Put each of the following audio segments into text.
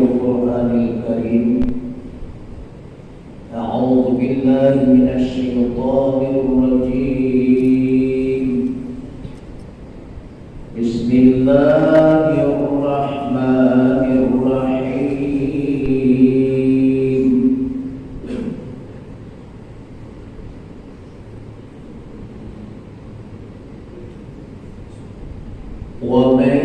القرآن الكريم. أعوذ بالله من الشيطان الرجيم. بسم الله الرحمن الرحيم. ومن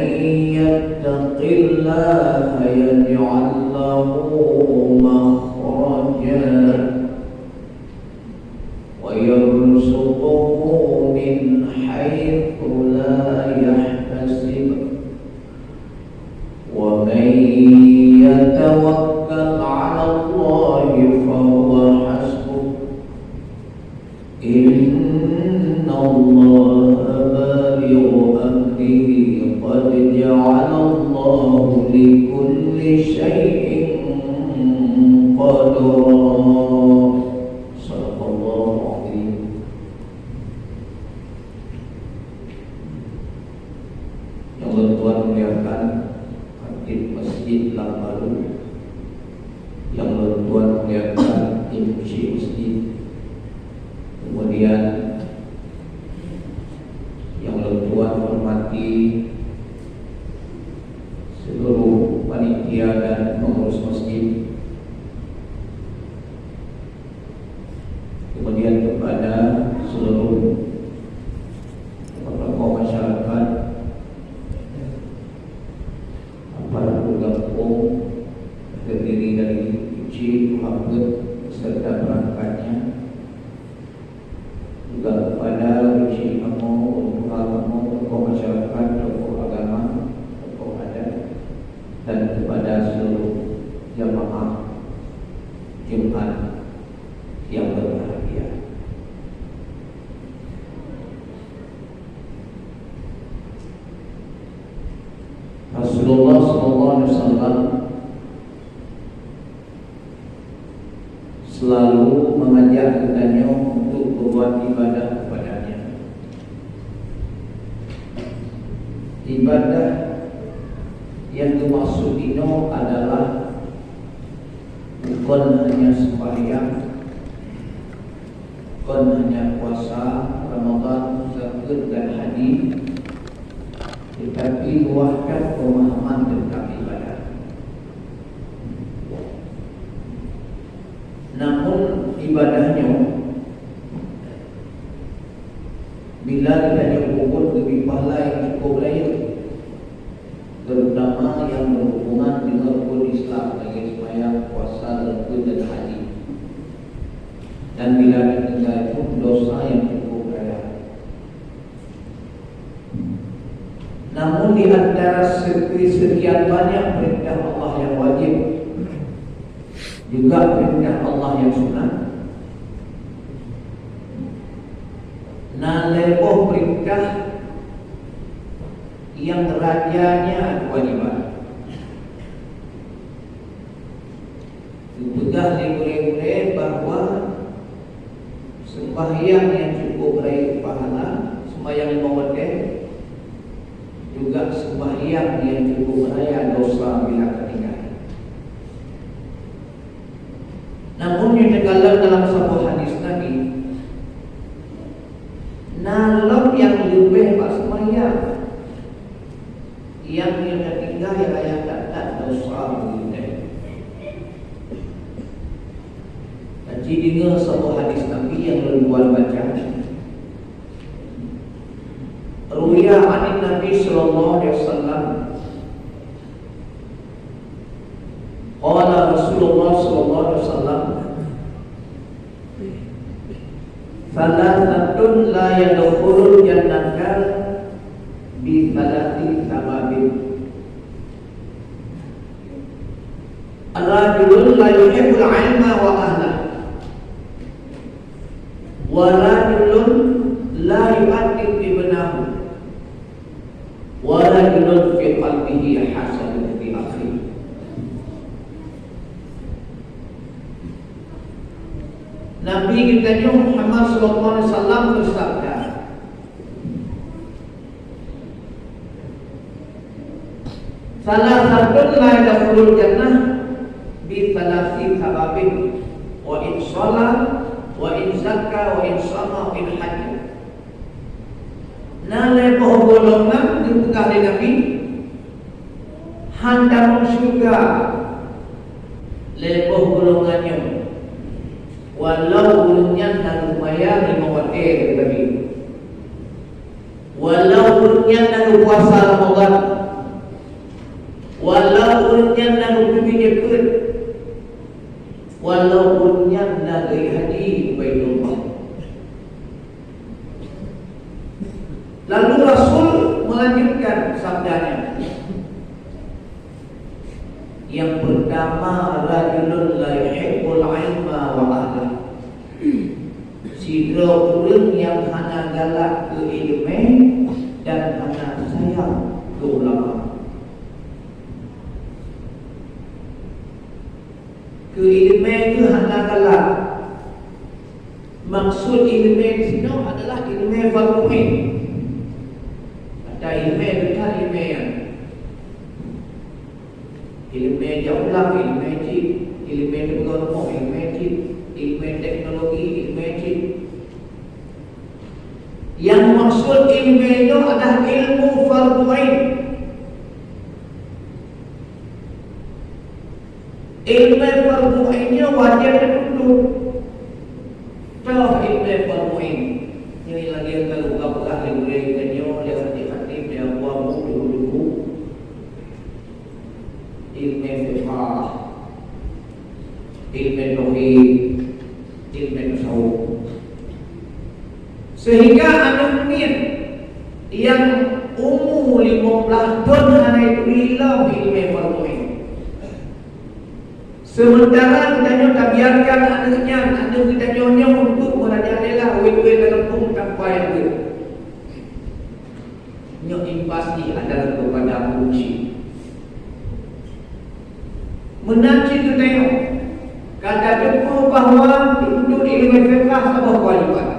يتق الله يجعل له مخرجا ويرزقه من حيث لا يحتسب ومن يتوكل على الله فهو حسبه إن الله بالغ أمره قد جعل الله لكل شيء قدرا. صدق الله العظيم. Yang bertuan muliakan Khatib Masjid Lambaru, yang bertuan muliakan MC Masjid, kemudian yang bertuan hormati seluruh panitia dan pengurus masjid, kemudian kepada seluruh tokoh masyarakat, para penggabung terdiri dari IC, Muhammad serta perangkatnya, juga kepada IC kamu, tokoh masyarakat, tokoh agama, tokoh adat, dan kepada seluruh jamaah Jumat yang berbahagia. Rasulullah SAW selalu mengajak kitanya untuk berbuat ibadah kepadanya. Ibadah yang dimaksud ini adalah bukan hanya sembahyang, bukan hanya puasa Ramadan, zakat dan haji, tetapi luahkan pemahaman tentang ibadah. Namun ibadahnya bila kita ukur lebih pahala yang cukup lain, terutama yang berhubungan dengan rukun Islam, sebagai sembahyang, puasa, zakat dan haji. Dan bila ditinggal itu dosa yang cukup berat. Namun di antara sekian banyak perintah Allah yang wajib, juga perintah Allah yang sunnah, nah lepoh perintah yang rajanya kewajiban. Dipegang di gure-gure bahwa sembahyang yang cukup raih pahala, sembahyang lima waktu, juga sembahyang yang cukup raya dosa bila ketinggalan. Namun ditekankan dalam sebuah hadis Nabi, nalam yang lebih pas sembahyang, yang ketinggalan yang raya tak dosa bila. Jadi dengar sebuah hadis Nabi yang berbual baca. Ruya an Nabi sallallahu alaihi wasallam qala Rasulullah sallallahu alaihi wasallam thalathatun la yadkhulul jannata bi thalathi sababin. Ar-rajulun la yuhibbul 'ilma wa ahlahu wa rajulun la yu'addib ibnahu wa rajulun fi qalbihi hasadun fi akhihi. Nabi kita Muhammad sallallahu alaihi wasallam bersabda, Salah satu la yadkhulul jannah bi salasi sababin, wa in shalah wa in zakka wa in sama wa in hajj. Nalai golongan dibuka di Nabi hantar syurga lepoh golongannya walau ulunyan dan upaya lima bagi walau ulunyan dan puasa Ramadan walau ulunyan dan berbicara walau ulunyan dan haji Baitullah. Lalu Rasul melanjutkan sabdanya. Yang pertama, rajulun la yuhibbul ilma wa ahlah. Sidra orang yang hana galak ke ilmu dan hana sayang ke ulama. Ke ilmu itu hana galak. Maksud ilmu di sini adalah ilmu fardu ain. Ada ilmu bukan ilmu yang ilmu jauhlah, ilmu cip, ilmu ekonomi, ilmu cip, ilmu teknologi, ilmu cip. Yang maksud ilmu itu adalah ilmu fardu ain. Ilmu fardu ainnya wajib ditunduk. Tahu ilmu fardu ain. Ini lagi yang kalau buka-buka ilmu dia hati-hati dia buang dulu. Ilmu fiqh, ilmu tauhid, ilmu tasawuf. Sehingga anak min yang umur 15 tahun hanya itu hilang ilmu fardu ain. Sementara kita tak biarkan anak kita nyonya untuk merajalela wet-wet kampung tanpa yang itu. Nyok pasti adalah kepada kunci. Menanti itu tengok kata jumpa bahawa tuntut ilmu fiqh sebuah kewajiban,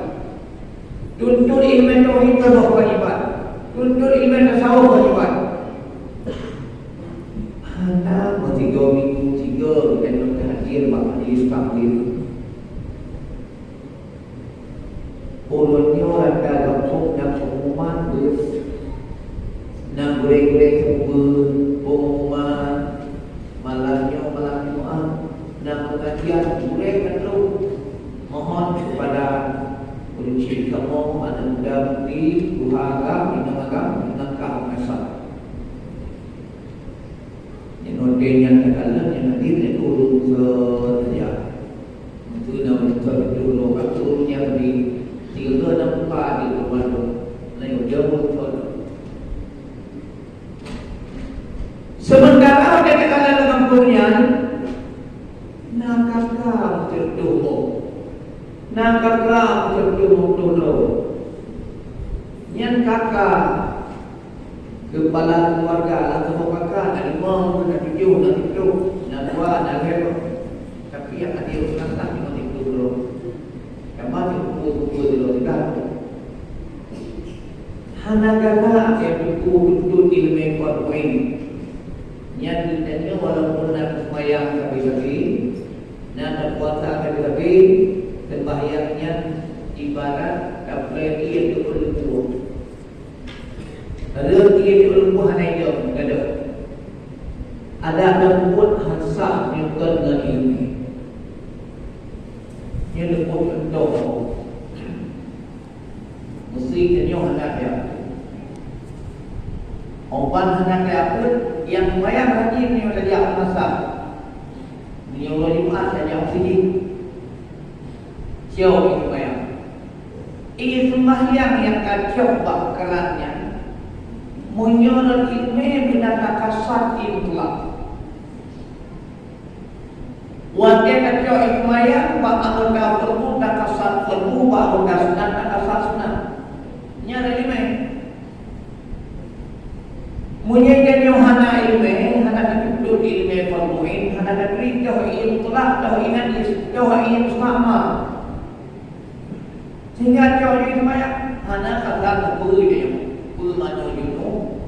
tuntut ilmu tauhid sebuah kewajiban, tuntut ilmu tasawuf kewajiban. Hanya 3 minggu 3 dan hadir majlis taklim. Ulunnya ada kampung dan pengumuman nak gurih-gurih pengumuman malamnya dan pengajian boleh perlu mohon kepada kunci kamu ada muda bukti buhaga minangagam minangkah mesat yang notenya kekalan yang hadir yang urut saja itu nama dulu waktu yang di 3 4 di rumah tu lain jauh sementara dia kekalan dalam kampungnya nakakak tertutup, nakakak tertutup dulu. Yang kakak kepala keluarga atau kakak nak 5, nak 7, nak 7, nak 2, nak 5. Tapi yang hadir nak itu dulu. Yang mati kumpul dulu kita. Hana kakak yang tuntut ilmu fardu ain. Yang ditanya walaupun nak sembahyang tapi nak puasa tapi sembahyangnya ibarat kapal dia tu perlu. Kalau dia perlu hanya itu ada. Ada pun hansah Newton dengan ini. Dia lebih contoh. Mesti dia hendak dia. Opan hendak dia pun yang sembahyang haji ni ada dia masa. Dia orang Jumaat saja sini. Jauh itu bayang. Ini sembahyang yang kacau bakarannya. Menyorot ilmu bina takasat imtlak. Wajah kacau ilmayang bak anggota perlu takasat perlu bak anggota sunat takasat sunat. Nyara ilmu. Menyajikan Yohana ilmu, hana dituntut ilmu fardu ain, hana diberi tauhid mutlak, tauhid mustahma. Sehingga tauhid maya hana kata apa dia, apa mana juno.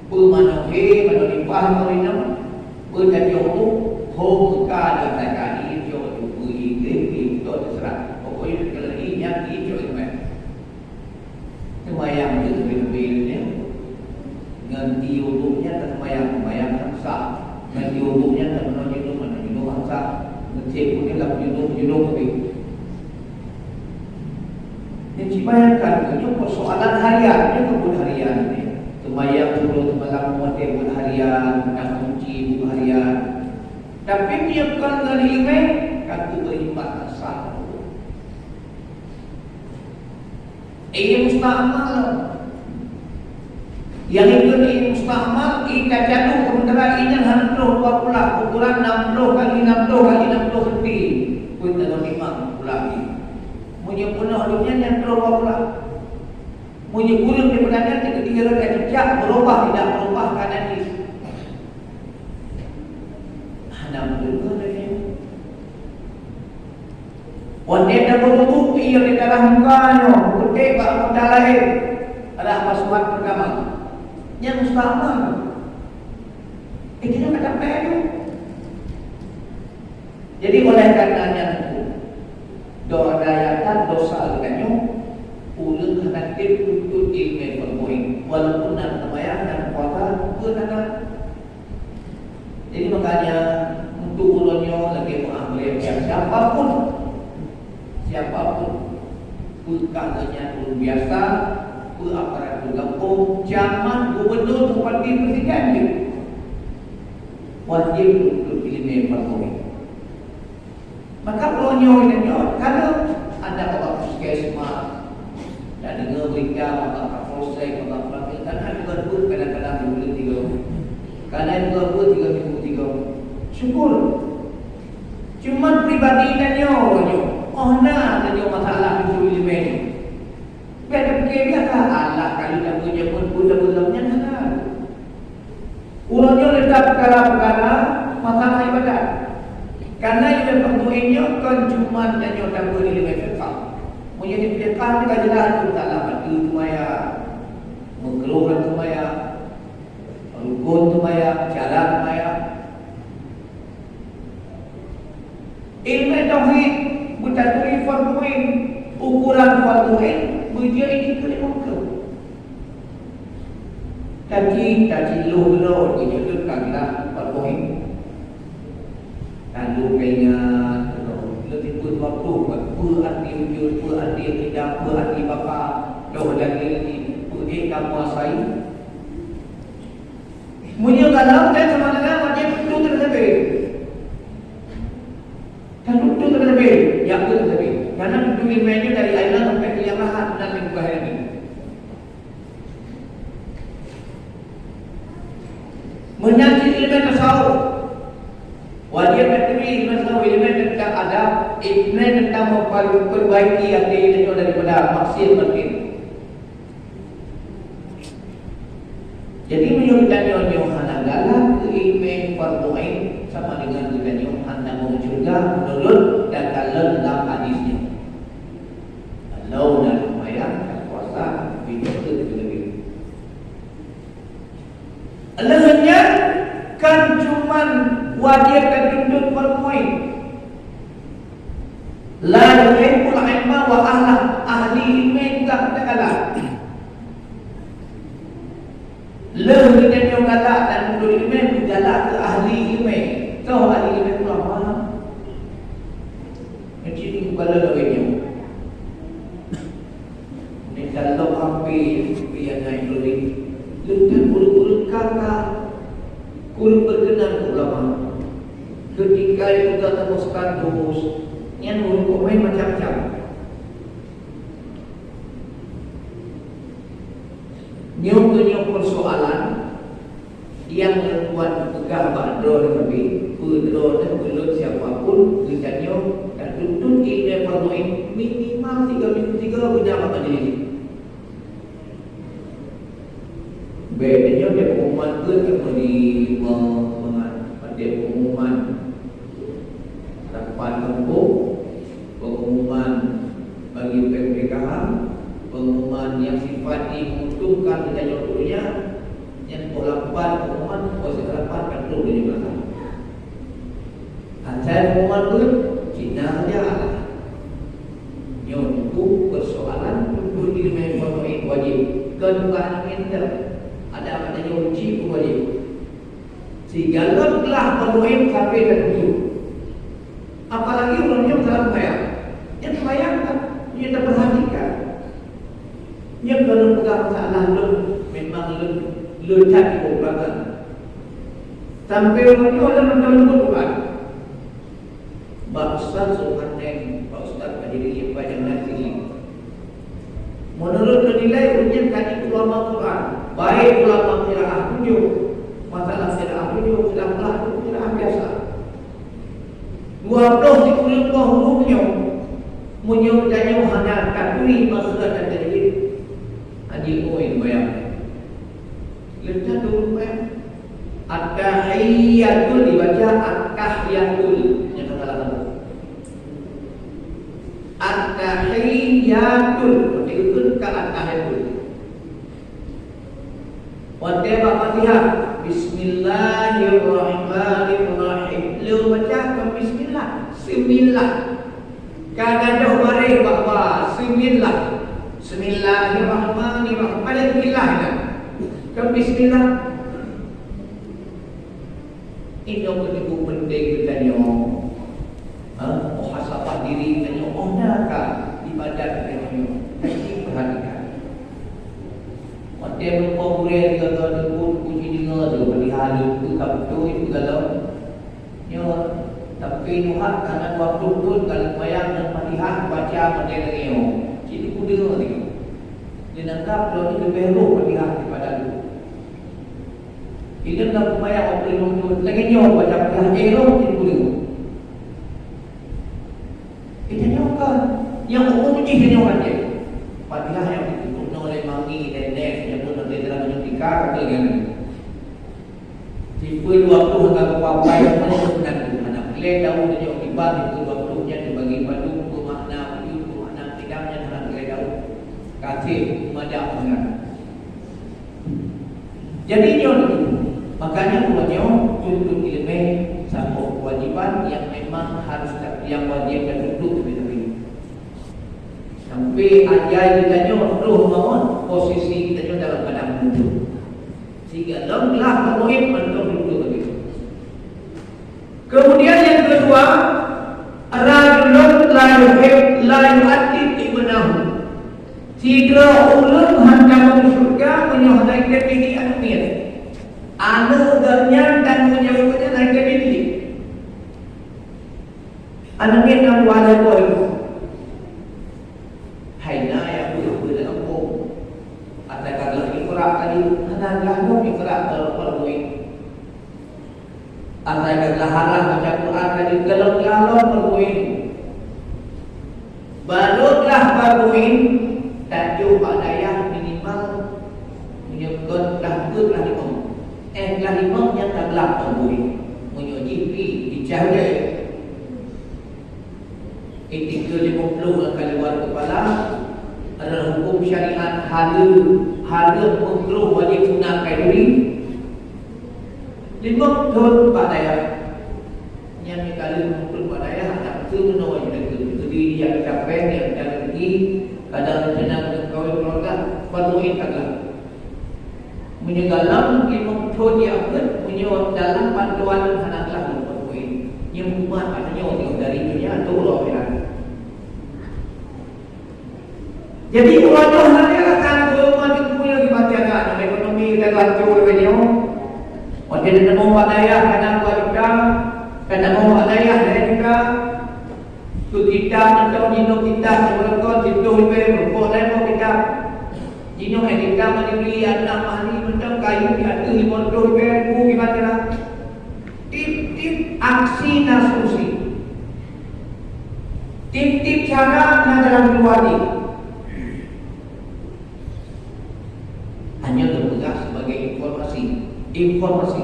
Pemanohi, menolipah, menolipah, berjajah tu, hoka dan takani, jauh tu, itu terserah. Pokoknya kalau ini yang hijau itu kan. Semayang itu lebih-lebihnya, ganti wuduknya dan semayang hamsa, ganti wuduknya dan menolipah hamsa, ngecek pun dia lah junub lebih. Yang dibayangkan itu persoalan harian, ini kebun harian ini. Semayang dulu, semalam muatir buat harian, nak kunci buat harian. Tapi dia bukan dari ilmu, kata beriman asal. Ini musta'amal. Yang itu ni musta'amal, kita jatuh sementara ini 60 pula, ukuran 60 kali 60 kali 60 senti. Pun tak tahu 5 pula ni. Punya penuh dunia yang pula. Punya guru daripada tiga roda jejak berubah tidak berubah kanan ni. Hana berubah dia. Wanita dah berubah ia di dalam mukanya, gede bak muda lahir. Ada pasukan pertama. Yang mustahil. Kita nak sampai tu. Jadi oleh karenanya doa dosa dengannya ulun hanatif untuk ilmu permoin walaupun nak sembahyang dan puasa pun ada. Jadi makanya untuk ulunnya lagi mengambil siapapun perkaranya ulun biasa aparat bergabung zaman gubernur bupati presiden je wajib untuk ilmu permoin. Maka ulunnya ini kalau ada bapak puskesmas dan dengar berita bapak kapolsek, bapak pelakil, kan juga buat kadang-kadang 2 3 kadang juga buat 3 minggu 3 syukur. Cuma pribadi dan nyonya nah dan masalah itu ilmu ini biar fikir dia kan Allah kalau tak punya pun budak-budaknya nah ulunnya letak perkara-perkara masalah ibadat. Karena yang berpentuinnya kan cuma dan yang tak boleh diletakkan. Mungkin dipilihkan kita jelas tu taklah batu maya, mengeluhkan maya, rukun maya, jalan maya. Ilmu tauhid bukan tulis farduin, ukuran farduin berjaya ini kelima. Tadi lo dijodohkanlah farduin. Lalu ingat lebih pun waktu berarti wujud, berarti tidak, berarti bapa doh lagi ini boleh kamu asai. Punya kalau dan sama dengan wajib itu terlebih. Dan itu terlebih, yang itu terlebih. Karena itu ilmunya dari ayat sampai ke yang lahat dan yang bahaya ini. Menyangkut ilmu tasawuf. Wajib bertemu masalah ilmu tentang adab, ilmu tentang memperbaiki yang itu daripada maksiat mungkin. Jadi menyebutkan Yohana dalam ilmu fardu ain sama dengan dengan Yohana juga menurut dan kalau dalam hadisnya. Kalau nak sembahyang puasa itu lebih. Alasannya kan cuman wajib tertuntut permoin. La yuhibbul ilma wa ahli ilmi juga kalah. Lebih dari yang kalah dan menurut ilmi berjalan ke ahli ilmi. Tahu ahli ilmi pula mana? Macam ni bukan lelaki. Ini kalau hampir yang naik lori, lebih bulu-bulu kakak, guru berkenan ulama. Ketika itu kita teruskan terus, yang untuk main macam-macam. Nyong persoalan yang membuat pegah bakdor lebih, pedro dan belut siapapun kerjanya dan tuntut ilmu farduin minimal 3 minggu 3 berjamaah majlis. Bedanya dia pengumuman ke kemudian dia pengumuman rapat tempoh, pengumuman bagi PPKH, pengumuman yang sifatnya menguntungkan kerja dunia Yang pengalaman pengalaman kan perlu di mana. Saya pengalaman pun Cina saja. Yang persoalan untuk ilmu ekonomi wajib. Kedua mental ada katanya uji wajib. Sehingga telah penuhi sampai tertuju. Apalagi orangnya dalam bayang. Yang bayangkan, yang terperhatikan. Yang kalau pegang salah memang lecak di belakang. Sampai orangnya ada mendalam Quran. Pak Ustaz Zulkarnain, Pak Ustaz Majidiyah banyak nasi. Menurut penilai ujian kaji ulama Quran, baik ulama qiraah tunjuk, masalah qiraah tunjuk sudah melakukan qiraah biasa. 20 hurufnya menyebutnya hanya katuri maksudnya dan tajwid. Haji Oin bayang. Lihat dulu bayang. At-tahiyyatul dibaca at-tahiyyatul. Yang kata-kata. At-tahiyyatul. Itu kan at-tahiyyatul. Wadda Fatihah. Bismillahirrahmanirrahim. Lu baca bismillah. Bismillah. Kadang-kadang mari bahawa bismillah. Bismillahirrahmanirrahim. Ada bismillah kan? Kan bismillah. Ini yang begitu penting katanya. Muhasabah diri katanya. Nakah ibadat katanya. Kasi perhatikan. Dia berpaurai kata pun puji dengar tu pada hari itu kaptu itu kalau tapi nuhat karena waktu pun kalau bayang dan melihat baca pada lagi jadi ku dengar ni dia nanggap kalau itu lebih roh melihat daripada itu kita nak bayang apa yang tu lagi nyawa baca pada roh jadi ku dengar kita nyawakan yang umum puji dia nyawa dia Fatihah yang ditutup oleh mangi dan next yang pun nanti dalam menyuntikkan kata dengan tipe waktu hingga kepapai menentukan mana pilih daun dan yang tiba tipe waktunya dibagi padu bermakna wujud bermakna tidaknya dalam pilih daun kasih madah sangat jadi nyon makanya buatnya untuk ilmu satu kewajiban yang memang harus yang wajib dan untuk sampai ajai kita roh maun posisi kita dalam keadaan duduk sehingga lemlah penuhi untuk duduk begitu. Kemudian yang kedua, rajulun la yu'addid ibnahu. Tiga ulun hendak masuk surga menyuhai diri anumian. Anaknya dan menyebutnya naik diri. Anumian yang wala boy. Haina yang boleh berlaku. Atakanlah ikhra tadi, hendaklah ikhra terpenuhi. Atakanlah haram baca Quran tadi kalau penuhi. Balutlah penuhi. Tajuk padayah minimal menyebutlah imam. Lah imam yang taklah penuhi. Menyojipi dicahaya. Ketika 50 akan luar kepala adalah hukum syariat harga makruh wajib gunakan diri 5 tahun padaya yang dikali makruh padaya tak semua wajib diri yang capai yang ada lagi kadang senang kawin keluarga penuhi taklah menyegalam 5 tahun yang akan menyuat dalam panduan hanaklah penuhi yang umat katanya dari dunia atau Allah akhirat. Jadi orang nanti akan berumah di punya lagi baca ekonomi kita lancur begini. Macam mana mau padaya kena buat juga, kena mau padaya dari juga. Tu kita macam jino kita sebelum kau itu lebih berpoleh mau kita. Jino kita menibeli anak mahli macam kayu ada 50 ribu gimana? Tip aksi nasusi. Tip cara dalam keluarga. Hanya berpegang sebagai informasi.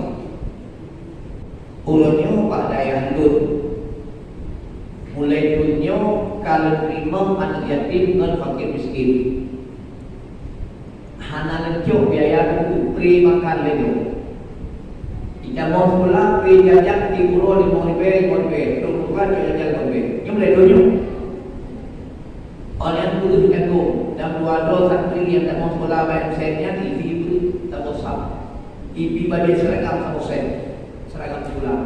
Ulunnya Pak Dayah Lut. Mulai dunia kalau terima anak yatim dan fakir miskin. hana lencok biaya buku pri makan ledo. Kita mau sekolah pri jajak di guru 5,000 tu kan jajak lebih. Yang boleh tunjuk. Orang yang dulu jago dan dua santri yang tak mau sekolah bayar sennya di itu tak bosan. Ibi baju seragam sama sen, seragam sekolah.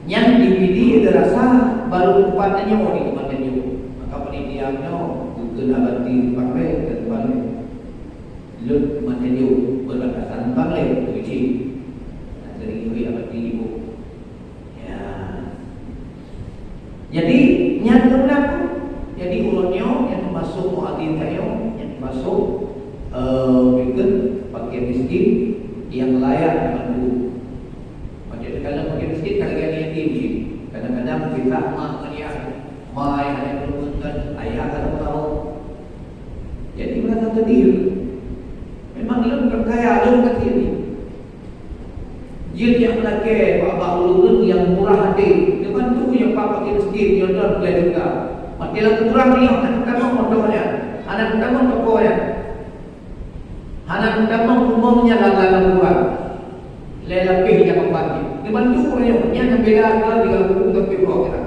Yang dipilih terasa baru tempatnya orang di mana ni. Maka pendidikannya bukan abadi pakai dan pakai. Lut mana dia berbatasan pakai uji. Dari itu abadi ibu. Ya. Jadi yang berlaku, jadi ulunnya yang masuk muadzin tayo, yang masuk bikin pakai miskin yang layak dibantu. Macam kalau pakai miskin kalian yang tinggi, kadang-kadang kita maknanya mai ada perlukan ayah kalau tahu. Jadi mereka terdir. Memang lem berkaya lem kecil ni. Dia yang melaki bapak ulun yang murah hati. Dia bantu yang pak pakai miskin yang dah boleh juga. Makilah kurang ni anak kamu motornya, anak kamu tokonya. Anak kamu umumnya lalang kurang. Lebih yang membagi. Dia bantu orang yang bela kalau dia buku tapi kau kena.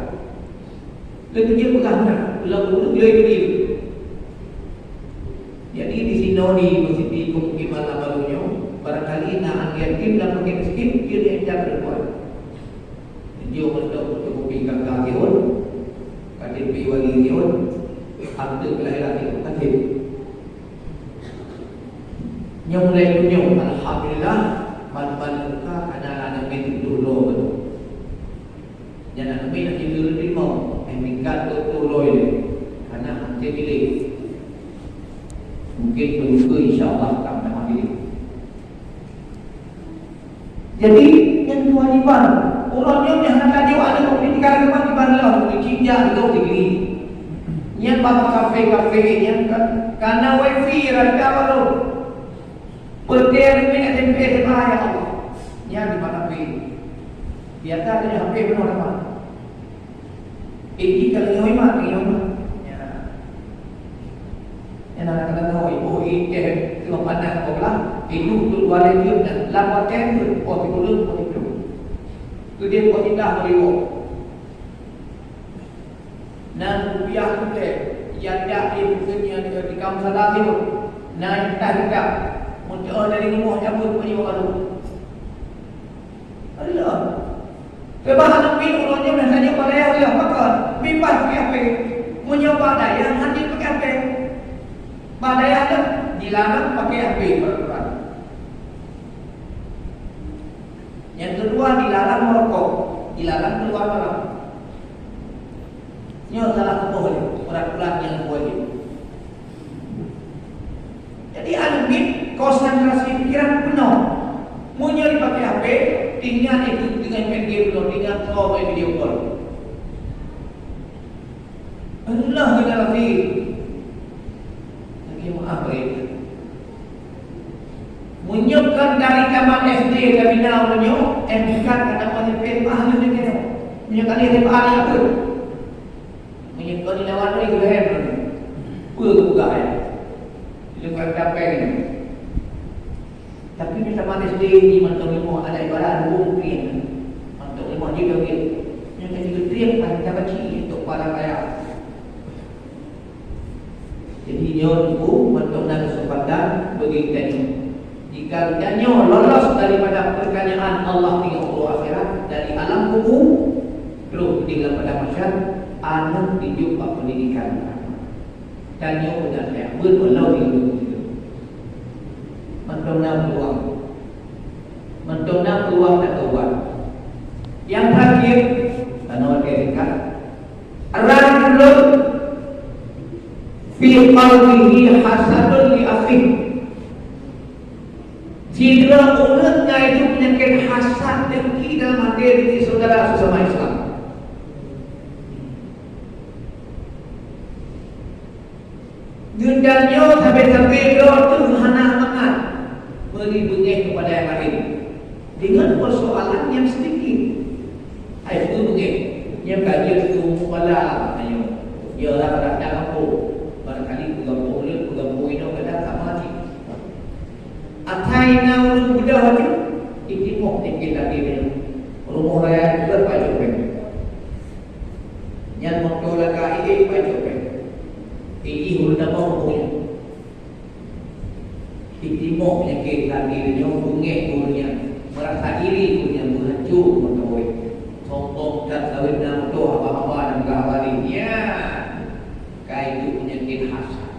Lalu dia pegang lalu dia ini. Jadi di sini di masjid pemukiman barunya barangkali nak yatim dan pakai miskin dia tidak berbuat. Dia untuk berikan kasihan, kasih piwali dia, harta kelahiran dia kasih. Yang mulai dunia, alhamdulillah, man-man muka anak-anak itu dulu betul. Jangan nabi nak tidur di mau, tingkat dulu ini, karena nanti pilih. Mungkin tunggu insyaAllah tak nak pilih. Jadi yang kewajiban orangnya yang hendak dia ada pendidikan kewajiban lah, dicinjak itu tinggi. Yang bapak kafe yang karena wifi rata baru. Pertiap ini SMP SMA ya Allah. Yang di mana pi? Biasa ada HP benar apa? Ini kalau yang mana yang ya. Yang nak kena tahu ibu ini cuma pandang kau lah. Itu tu dua lagi dan lama tu poti tu. Tu dia poti dah beriwo. Dan rupiah tu yang dah dibuatnya di kawasan Sarawak tu. Naik tak. Muncul dari rumah cabut pergi baru. Allah. Kebahan nabi ulunnya biasanya pada yang dia makan. Bimpas pakai apa? Menyoba daya hati pakai apa? Badai ada dilarang pakai apa? Peraturan. Yang kedua dilarang merokok, dilarang keluar malam. Ini salah satu peraturan yang wajib. Jadi alumni konsentrasi pikiran penuh. Munya dipakai HP, tinggal itu dengan main game dulu, tinggal throw main video call. Allah kita lagi. Lagi maaf itu. Menyebkan dari zaman SD ke bina menyo, bukan kata pasal PMA ni kita. Menyebkan dia PMA ni apa? Menyebkan di lawan ni boleh. Buka ya. Jangan capai ni. Tapi di zaman SD ni mantuk lima ada ibarat dua mungkin. Mantuk lima juga gitu. Yang kita teriak pada kecil untuk para kaya. Jadi nyo itu mantuk dan kesempatan bagi kita ni. Jika nyo lolos daripada pertanyaan Allah di akhirat dari alam kubur terus di pada masyarakat anak hidup pendidikan. Dan nyo benar ya berwalau di Mentona peluang dan taubat. Yang terakhir, tanah mereka rajulun fi qalbihi hasadun li akhih. Jika orang itu penyakit hasad dengki dalam hati diri saudara sesama Islam. Gendanya sampai-sampai doa tu hana makan beri bengih kepada yang lain dengan persoalan yang sedikit. Itu bengih yang kajian itu kepala ayo ialah pada kampung barangkali 3 ina urut budak hati itimok tinggi lagi ni rumah raya juga pajak pek yang motor laka ini pajak pek ini huruf nama punya itimok penyakit lagi ni bungek punya merasa iri punya menghancur motor sombong dan kawin dan motor apa-apa dan gawari ya kaya itu penyakit hasad.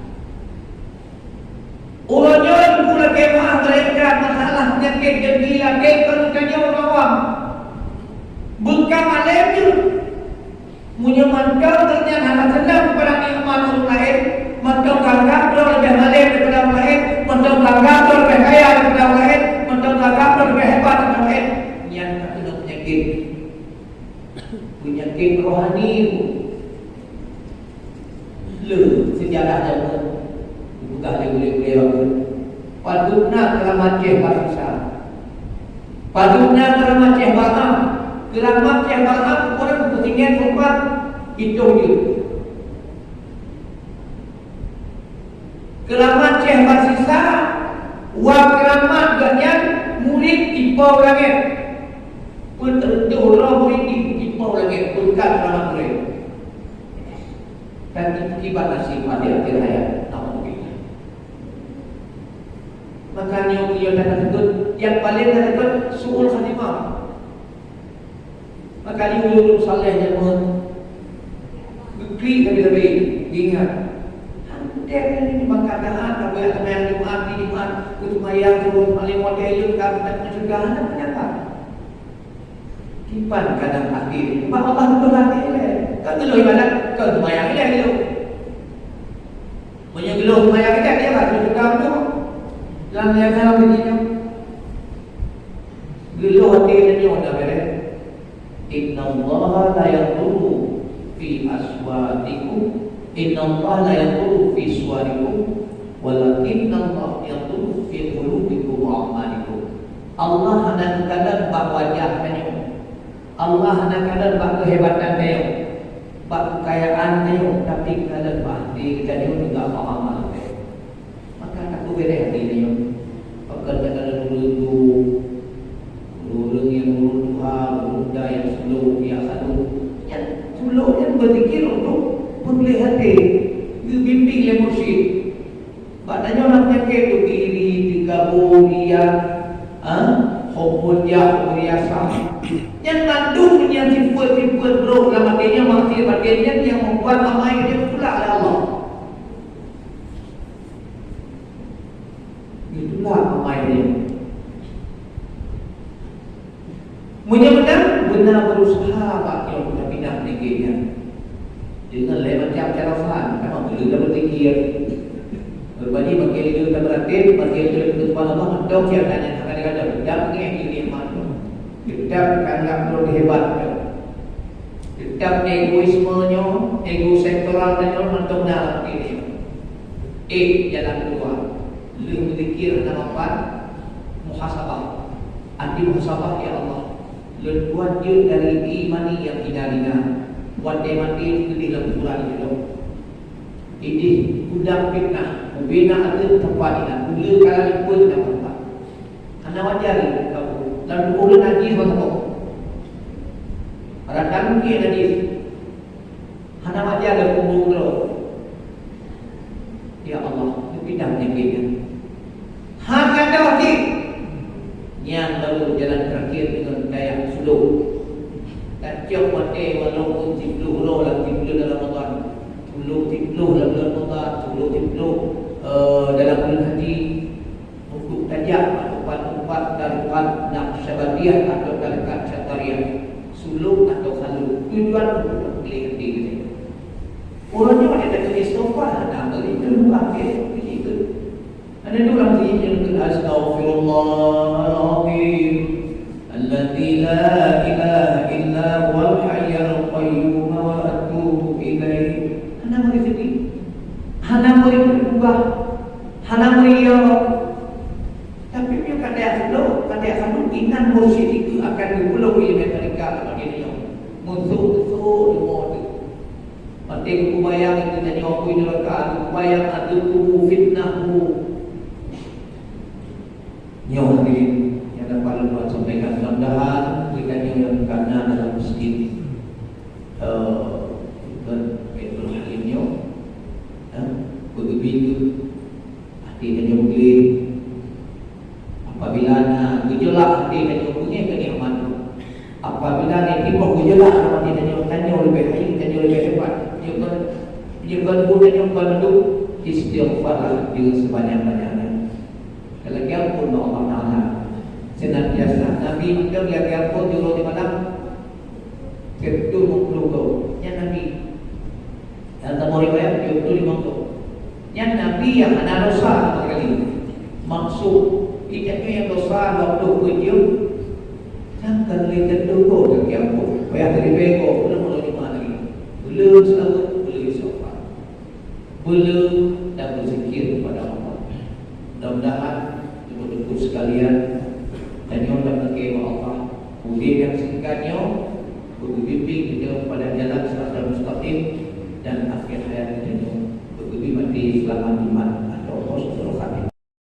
Ulanya pula kemah mereka masalah penyakit yang gila kekannya orang awam bukan alemnya menyemangkan ternyata anak senang kepada nikmat orang lain mentang tanggap lebih alim daripada orang lain mentang tanggap lebih kaya daripada orang lain mentang tanggap lebih hebat daripada orang lain yang tak kena penyakit rohani sejarah zaman bukan boleh patutnya keramat bangsa patutnya keramat bangsa keramat bangsa orang kepentingan tempat itu je keramat bangsa wa keramat ganyan murid ipau langit pun tertuh orang murid ipau langit bukan keramat murid dan akibat nasib pada akhir hayat. Makanya beliau tak takut yang paling tak takut suul khatimah. Makanya beliau saleh yang bukti lebih ingat. Hantar ini makanan apa yang dimaat kutumayang turun paling model kan dan pencegahan dan penyakit. Kipan kadang akhir. Mak Allah berhati kan dulu ibadat ke semayang dia dulu. Punya geluh semayang dia lah juga tu. Dan yang dalam begini geluh hati dia ada beres. Inna Allah la yadurru fi aswatikum inna Allah la yadurru fi suwarikum walakinna Allah yadurru fi qulubikum wa a'malikum. Allah hanya kadang bak wajah dia. Allah hanya kadang bak kehebatan dia. Bak kekayaan dia tapi kadang bak hati dia juga bak amal dia. Maka aku beres hati dia. Kadang-kadang dulu orang yang berusaha, berusaha yang slow, biasa tu yang slow yang berfikir untuk memilih hati bimbing yang mursyid maknanya orang penyakit tu iri, digabung, riak hubun yang biasa yang mandung yang sifat-sifat buruk dalam hatinya maksir bagiannya yang membuat amai dia pula oleh Allah itulah amai dia benar berusaha Pak yang kita pindah tingginya dengan lain macam cara faham memang perlu kita berfikir berbagi bagi kita berhati bagi kita subhanallah mendok yang tanya kadang-kadang tidak mengenai diri manusia tetap kanggap perlu hebat tetap egoismenya ego sektoral dan mendok dalam diri jalan kedua lebih berfikir dan dapat muhasabah anti muhasabah ya Allah buat dia dari imani yang idalina buat dia mati di dalam Quran itu ini udang fitnah membina ada tempat ini mula kali pun dalam tempat anak wajar kamu lalu boleh najis betul ada kan mungkin najis anak wajar ada kubur dulu ya Allah pindah penyakitnya hanya ada hati yang baru jalan terakhir dengan daya suluk dan jauh mati walaupun tipluh roh lah tipluh dalam Ramadan tipluh dalam bulan Ramadan tipluh dalam bulan haji untuk tajak tempat-tempat daripada Naqsyabandiyah atau daripada Syatariyah suluk atau khaluk tujuan untuk memilih hati kita orangnya ada kena istighfar ada itu pakai itu ada dua lagi yang kena astaghfirullahaladzim alladzi la ilaha illa huwal hayyul qayyum wa atubu ilaihi hana mari sedih hana mari berubah hana mari tapi dia kata selalu inan mursyid itu akan diulang oleh mereka kepada dia musuh mati aku bayang itu tanya aku ini neraka aku bayang ada tubuh fitnahmu nyo Dia gunanya bantu istighfarlah dia sebanyak-banyaknya. Kalau diampun Allah Taala senantiasa Nabi kita lihat diampun juru di malam ketul mengkeluh yang Nabi dan tamu riwayat ketul mengkeluh yang Nabi yang ada dosa kali maksud tidak yang dosa waktu video jangan lihat dulu ke diampun supaya dari bego belum mulai mana lagi belum selalu belum sopan belum dan berzikir kepada Allah. Mudah-mudahan ibu-ibu sekalian dan yang dapat kema Allah ujian yang singkatnya berbimbing kita pada jalan siratal mustaqim dan akhir hayat kita berbimbing mati selamat iman atau husnul khatimah.